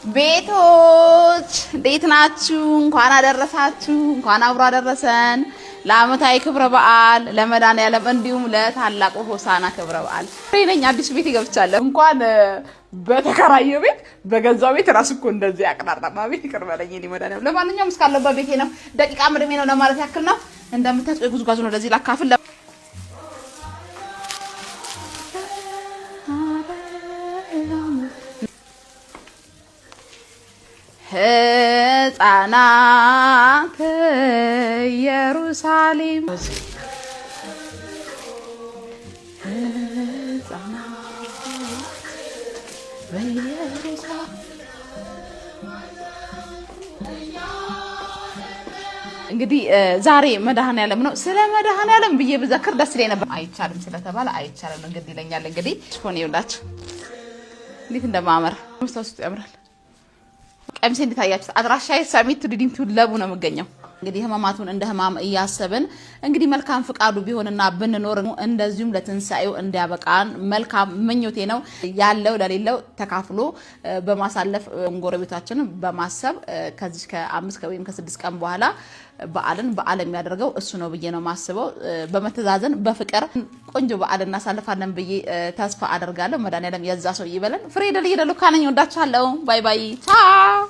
ቤቶች እንዴት ናችሁ? እንኳን አደረሳችሁ፣ እንኳን አብሮ አደረሰን ለዓመታዊ ክብረ በዓል ለመድኃኒዓለም እንዲሁም ለታላቁ ሆሳና ክብረ በዓል። ነኝ አዲስ ቤት ገብቻለሁ። እንኳን በተከራየ ቤት በገዛው ቤት ራስ እኮ እንደዚህ ያቀራራማ ቤት ይቅር በለኝ እኔ መድኃኒዓለም። ለማንኛውም እስካለበት ቤቴ ነው፣ ደቂቃ ምድሜ ነው ለማለት ያክል ነው። እንደምታውቁ የጉዝጓዙ ነው ለዚህ ላካፍል ሕፃናት ኢየሩሳሌም እንግዲህ ዛሬ መድኃኒዓለም ነው። ስለ መድኃኒዓለም ብዬ ብዘክር ደስ ይለኝ ነበር። አይቻልም ስለተባለ አይቻልም እንግዲህ ይለኛል። እንግዲህ ሽፎን ይውላችሁ እንዴት እንደማመር መስታወቱ ያምራል። ቀሚሴ እንድታያችሁ አድራሻዬ ሰሚት ዲዲምቱ ለቡ ነው የምገኘው። እንግዲህ ህማማቱን እንደ ህማም እያሰብን እንግዲህ መልካም ፍቃዱ ቢሆንና ብንኖር እንደዚሁም ለትንሳኤው እንዲያበቃን መልካም ምኞቴ ነው። ያለው ለሌለው ተካፍሎ በማሳለፍ ጎረቤታችንን በማሰብ ከዚህ ከ5 ወይም ከ6 ቀን በኋላ በዓልን በዓል የሚያደርገው እሱ ነው ብዬ ነው ማስበው። በመተዛዘን በፍቅር ቆንጆ በዓል እናሳልፋለን ብዬ ተስፋ አደርጋለሁ። መድኃኒዓለም የዛ ሰው ይበለን። ፍሬ ደል ይደሉ ካነኝ ወዳችኋለሁ። ባይ ባይ ቻው